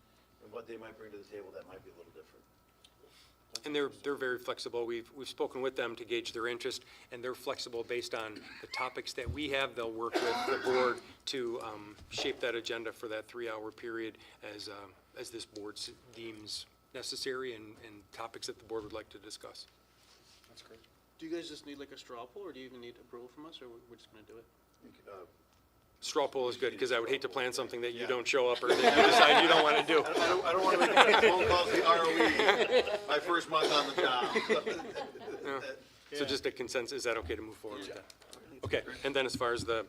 what they might bring to the table that might be a little different. And they're very flexible. We've spoken with them to gauge their interest, and they're flexible based on the topics that we have. They'll work with the board to shape that agenda for that 3-hour period as this board deems necessary and topics that the board would like to discuss. That's great. Do you guys just need like a straw poll, or do you even need approval from us, or we're just going to do it? Straw poll is good, because I would hate to plan something that you don't show up or that you decide you don't want to do. I don't want to make any phone calls to the ROE my first month on the job. Yeah. So just a consensus, is that okay to move forward with that? Okay, and then as far as the,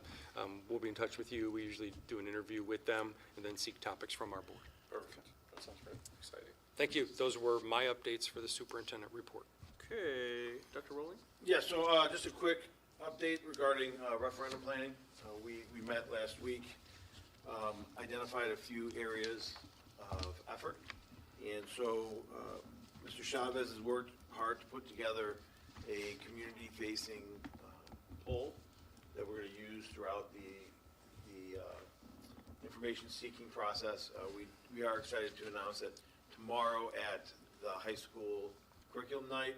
we'll be in touch with you, we usually do an interview with them and then seek topics from our board. Perfect. That sounds great. Exciting. Thank you. Those were my updates for the superintendent report. Okay, Dr. Rowley? Yeah, so just a quick update regarding referendum planning. We met last week, identified a few areas of effort. And so Mr. Chavez has worked hard to put together a community-facing poll that we're going to use throughout the information-seeking process. We are excited to announce that tomorrow at the high school curriculum night,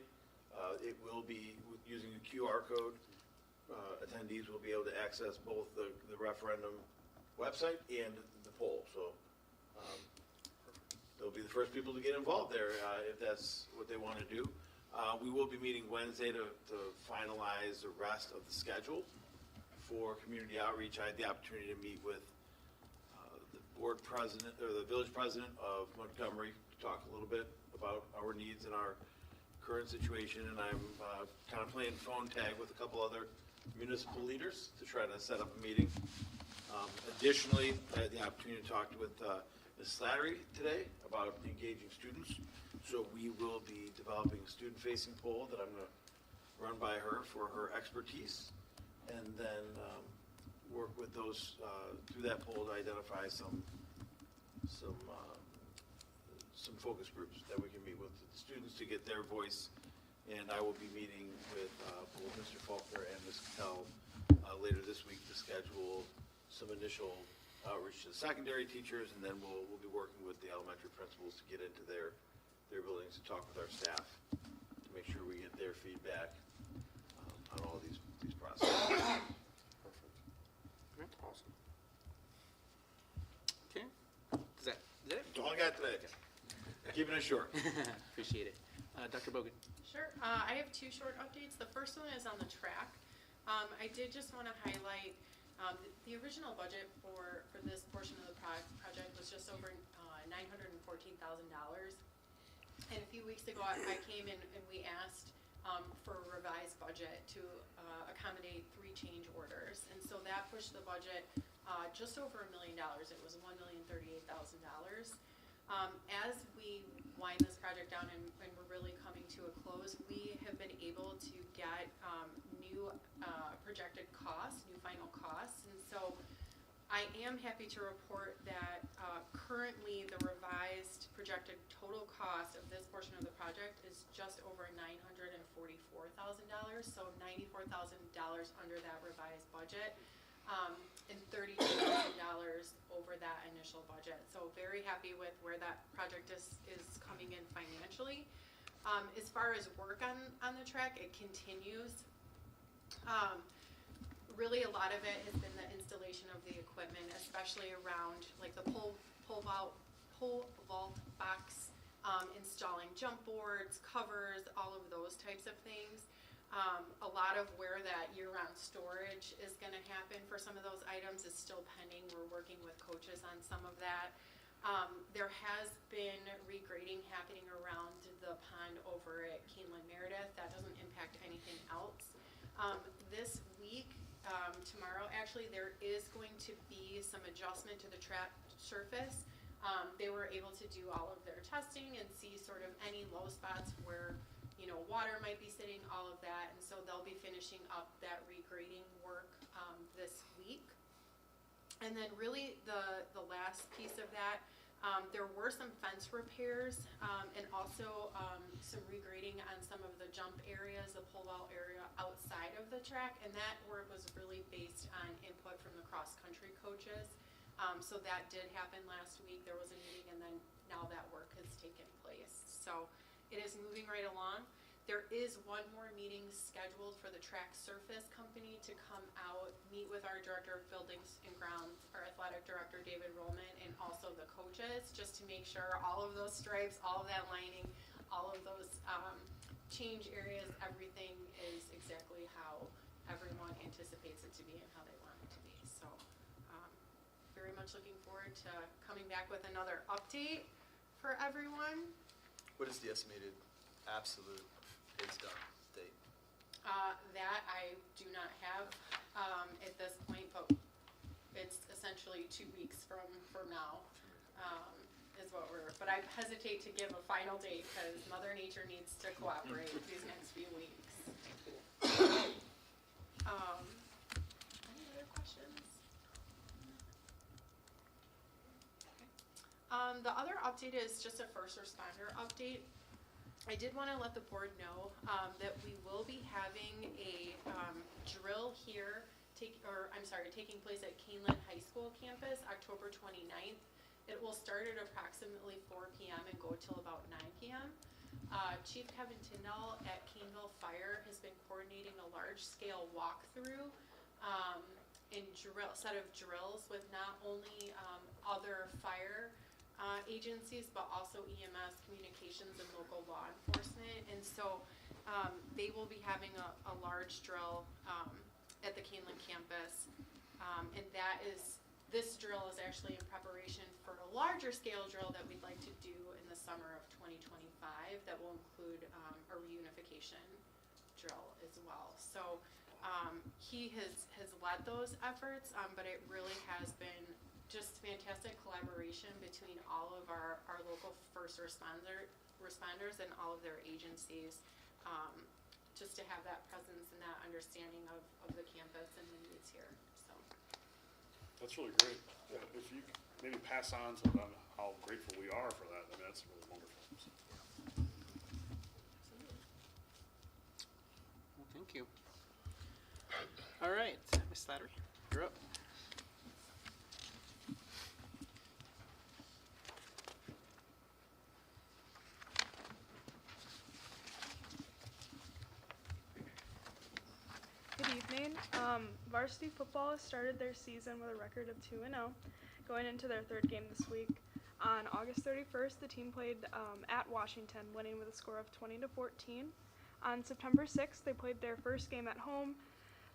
it will be using a QR code. Attendees will be able to access both the referendum website and the poll. So they'll be the first people to get involved there if that's what they want to do. We will be meeting Wednesday to finalize the rest of the schedule for community outreach. I had the opportunity to meet with the board president or the village president of Montgomery to talk a little bit about our needs and our current situation, and I'm kind of playing phone tag with a couple other municipal leaders to try to set up a meeting. Additionally, I had the opportunity to talk with Ms. Slattery today about engaging students. So we will be developing a student-facing poll that I'm going to run by her for her expertise, and then work with those through that poll to identify some focus groups that we can meet with the students to get their voice. And I will be meeting with both Mr. Faulkner and Ms. Cattell later this week to schedule some initial outreach to the secondary teachers, and then we'll be working with the elementary principals to get into their buildings to talk with our staff to make sure we get their feedback on all of these processes. Perfect. Okay, awesome. Okay, is that it? That's all I got today. Keeping it short. Appreciate it. Dr. Bogan? Sure. I have two short updates. The first one is on the track. I did just want to highlight the original budget for this portion of the project was just over $914,000. And a few weeks ago, I came in and we asked for a revised budget to accommodate 3 change orders. And so that pushed the budget just over $1 million. It was $1,038,000. As we wind this project down and we're really coming to a close, we have been able to get new projected costs, new final costs. And so I am happy to report that currently the revised projected total cost of this portion of the project is just over $944,000, so $94,000 under that revised budget, and $32,000 over that initial budget. So very happy with where that project is coming in financially. As far as work on the track, it continues. Really a lot of it has been the installation of the equipment, especially around like the pole vault box, installing jump boards, covers, all of those types of things. A lot of where that year-round storage is going to happen for some of those items is still pending. We're working with coaches on some of that. There has been regrading happening around the pond over at Kaneland Meredith. That doesn't impact anything else. This week, tomorrow actually, there is going to be some adjustment to the track surface. They were able to do all of their testing and see sort of any low spots where water might be sitting, all of that, and so they'll be finishing up that regrading work this week. And then really the last piece of that, there were some fence repairs and also some regrading on some of the jump areas, the pole vault area outside of the track, and that work was really based on input from the cross-country coaches. So that did happen last week. There was a meeting, and then now that work has taken place. So it is moving right along. There is one more meeting scheduled for the track surface company to come out, meet with our director of buildings and grounds, our athletic director, David Rollman, and also the coaches, just to make sure all of those stripes, all of that lining, all of those change areas, everything is exactly how everyone anticipates it to be and how they want it to be. So much looking forward to coming back with another update for everyone. What is the estimated absolute pay stub date? That I do not have at this point, but it's essentially 2 weeks from now is what but I hesitate to give a final date because Mother Nature needs to cooperate these next few weeks. Any other questions? Okay. The other update is just a first responder update. I did want to let the board know that we will be having a drill here, taking place at Kaneland High School campus, October 29th. It will start at approximately 4 p.m. and go till about 9 p.m. Chief Kevin Tyndall at Caneville Fire has been coordinating a large-scale walkthrough and set of drills with not only other fire agencies, but also EMS, communications, and local law enforcement. And so they will be having a large drill at the Kaneland campus. And this drill is actually in preparation for a larger scale drill that we'd like to do in the summer of 2025 that will include a reunification drill as well. So he has led those efforts, but it really has been just fantastic collaboration between all of our local first responders and all of their agencies, just to have that presence and that understanding of the campus and the needs here. So That's really great. If you could maybe pass on to them how grateful we are for that, I mean, that's really wonderful. So. Well, thank you. All right, Ms. Slattery, you're up. Good evening. Varsity football has started their season with a record of 2-0, going into their third game this week. On August 31st, the team played at Washington, winning with a score of 20-14. On September 6th, they played their first game at home,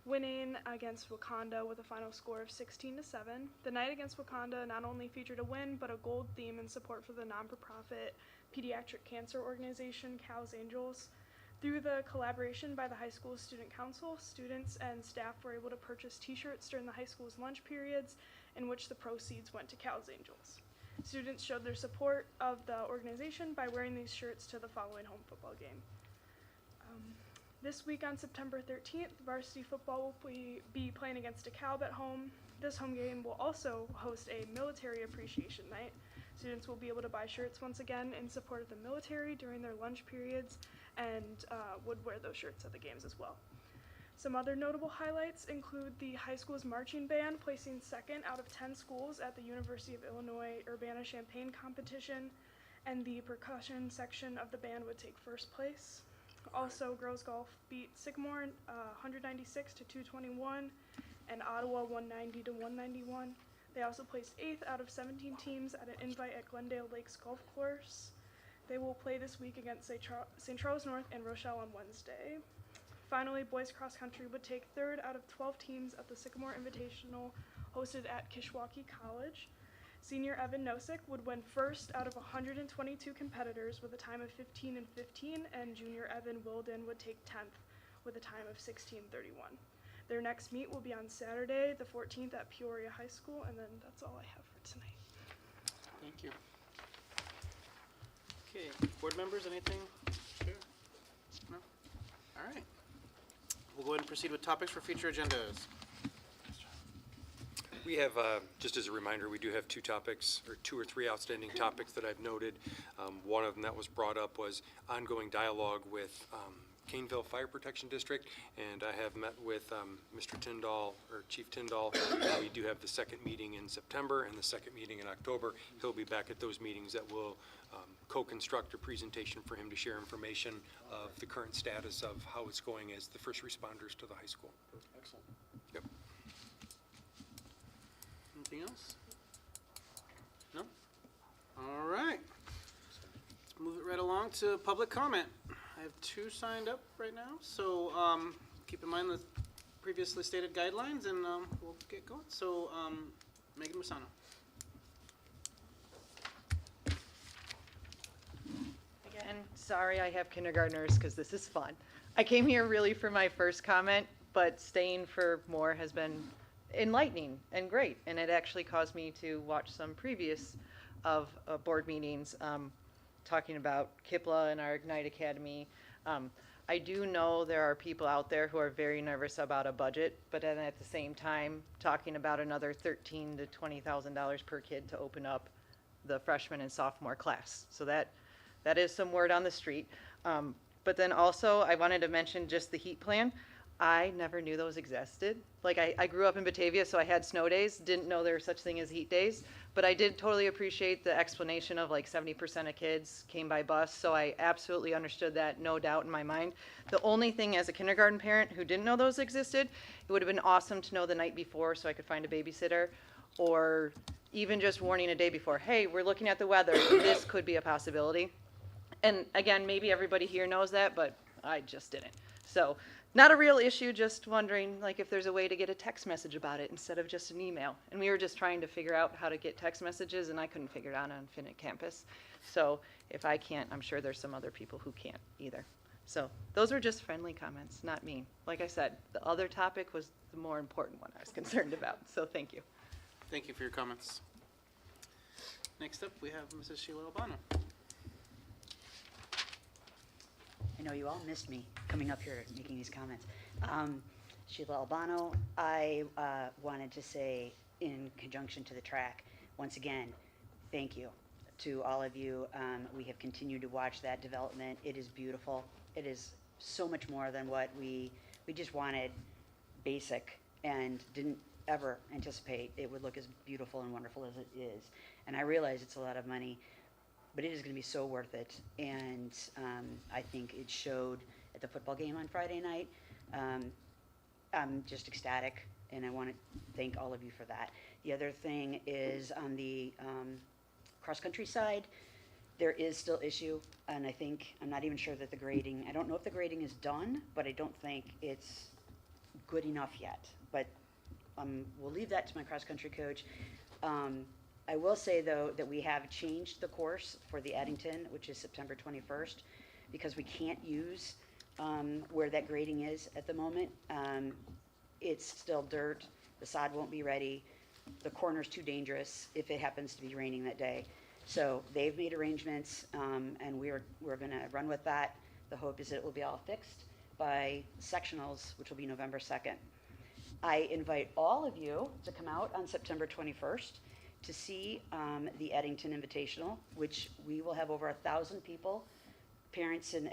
winning against Wakanda with a final score of 16-7. The night against Wakanda not only featured a win, but a gold theme in support for the non-for-profit pediatric cancer organization, CAL's Angels. Through the collaboration by the high school's student council, students and staff were able to purchase t-shirts during the high school's lunch periods, in which the proceeds went to CAL's Angels. Students showed their support of the organization by wearing these shirts to the following home football game. This week on September 13th, varsity football will be playing against DeKalb at home. This home game will also host a military appreciation night. Students will be able to buy shirts once again in support of the military during their lunch periods, and would wear those shirts at the games as well. Some other notable highlights include the high school's marching band placing 2nd out of 10 schools at the University of Illinois Urbana-Champaign competition, and the percussion section of the band would take 1st place. Also, girls golf beat Sycamore 196-221 and Ottawa 190-191. They also placed 8th out of 17 teams at an invite at Glendale Lakes Golf Course. They will play this week against St. Charles North and Rochelle on Wednesday. Finally, boys cross country would take 3rd out of 12 teams at the Sycamore Invitational hosted at Kishwaukee College. Senior Evan Nosek would win 1st out of 122 competitors with a time of 15:15, and junior Evan Wilden would take 10th with a time of 16:31. Their next meet will be on Saturday, the 14th at Peoria High School, and then that's all I have for tonight. Thank you. Okay, board members, anything? Sure. No? All right. We'll go ahead and proceed with topics for future agendas. We have, just as a reminder, we do have 2 topics, or 2 or 3 outstanding topics that I've noted. One of them that was brought up was ongoing dialogue with Caneville Fire Protection District, and I have met with Mr. Tyndall, or Chief Tyndall. We do have the 2nd meeting in September and the 2nd meeting in October. He'll be back at those meetings that will co-construct a presentation for him to share information of the current status of how it's going as the first responders to the high school. Excellent. Yep. Anything else? No? All right. Let's move it right along to public comment. I have 2 signed up right now, so keep in mind the previously stated guidelines, and we'll get going. So, Megan Musano. sorry I have kindergartners because this is fun. I came here really for my first comment, but staying for more has been enlightening and great. And it actually caused me to watch some previous of board meetings talking about KIPLA and our Ignite Academy. I do know there are people out there who are very nervous about a budget, but then at the same time talking about another $13,000 to $20,000 per kid to open up the freshman and sophomore class. So that is some word on the street. But then also I wanted to mention just the heat plan. I never knew those existed. Like I grew up in Batavia, so I had snow days, didn't know there was such thing as heat days, but I did totally appreciate the explanation of like 70% of kids came by bus, so I absolutely understood that, no doubt in my mind. The only thing as a kindergarten parent who didn't know those existed, it would have been awesome to know the night before so I could find a babysitter, or even just warning a day before, hey, we're looking at the weather, this could be a possibility. And again, maybe everybody here knows that, but I just didn't. So not a real issue, just wondering like if there's a way to get a text message about it instead of just an email. And we were just trying to figure out how to get text messages, and I couldn't figure it out on Finnick campus. So if I can't, I'm sure there's some other people who can't either. So those were just friendly comments, not mean. Like I said, the other topic was the more important one I was concerned about. So thank you. Thank you for your comments. Next up, we have Mrs. Sheila Albano. I know you all missed me coming up here and making these comments. Sheila Albano, I wanted to say in conjunction to the track, once again, thank you to all of you. We have continued to watch that development. It is beautiful. It is so much more than what we just wanted basic and didn't ever anticipate it would look as beautiful and wonderful as it is. And I realize it's a lot of money, but it is going to be so worth it. And I think it showed at the football game on Friday night. I'm just ecstatic, and I want to thank all of you for that. The other thing is on the cross-country side, there is still issue, and I'm not even sure that the grading, I don't know if the grading is done, but I don't think it's good enough yet. But we'll leave that to my cross-country coach. I will say, though, that we have changed the course for the Addington, which is September 21st, because we can't use where that grading is at the moment. It's still dirt. The sod won't be ready. The corner's too dangerous if it happens to be raining that day. So they've made arrangements, and we're going to run with that. The hope is that it will be all fixed by sectionals, which will be November 2nd. I invite all of you to come out on September 21st to see the Eddington Invitational, which we will have over 1,000 people, parents and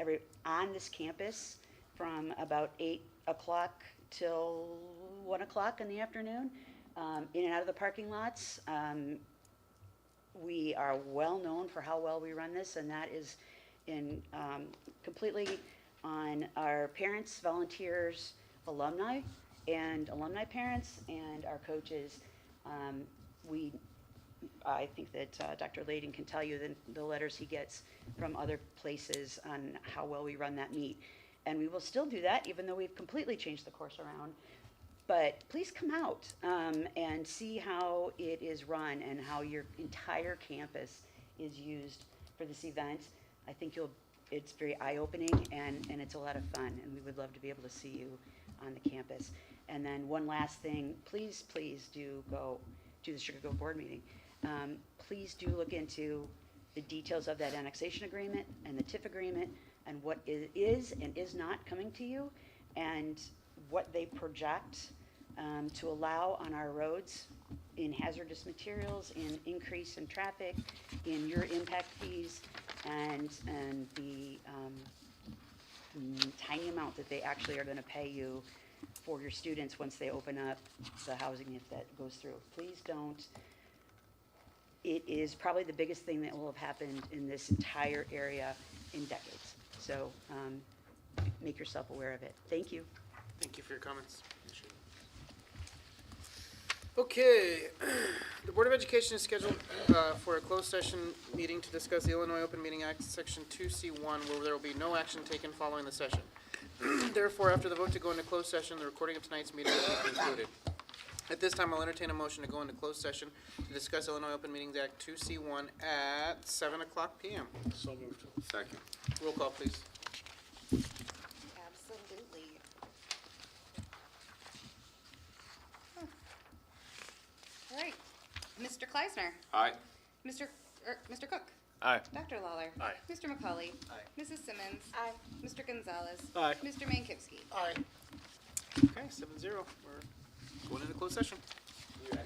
on this campus from about 8 o'clock till 1 o'clock in the afternoon, in and out of the parking lots. We are well known for how well we run this, and that is in completely on our parents, volunteers, alumni, and alumni parents, and our coaches. I think that Dr. Layden can tell you the letters he gets from other places on how well we run that meet. And we will still do that, even though we've completely changed the course around. But please come out and see how it is run and how your entire campus is used for this event. I think it's very eye-opening, and it's a lot of fun, and we would love to be able to see you on the campus. And then one last thing, please do go to the Sugar Grove board meeting. Please do look into the details of that annexation agreement and the TIF agreement and what is and is not coming to you, and what they project to allow on our roads in hazardous materials, in increase in traffic, in your impact fees, and the tiny amount that they actually are going to pay you for your students once they open up the housing, if that goes through. Please don't. It is probably the biggest thing that will have happened in this entire area in decades. So make yourself aware of it. Thank you. Thank you for your comments. Okay, the Board of Education is scheduled for a closed session meeting to discuss the Illinois Open Meeting Act, Section 2C1, where there will be no action taken following the session. Therefore, after the vote to go into closed session, the recording of tonight's meeting will be concluded. At this time, I'll entertain a motion to go into closed session to discuss Illinois Open Meetings Act 2C1 at 7 o'clock PM. So moved. Second. Roll call, please. Absolutely. All right. Mr. Kleisner. Aye. Mr. Cook. Aye. Dr. Lawler. Aye. Mr. McCauley. Aye. Mrs. Simmons. Aye. Mr. Gonzalez. Aye. Mr. Mankowski. Aye. Okay, 7-0. We're going into closed session.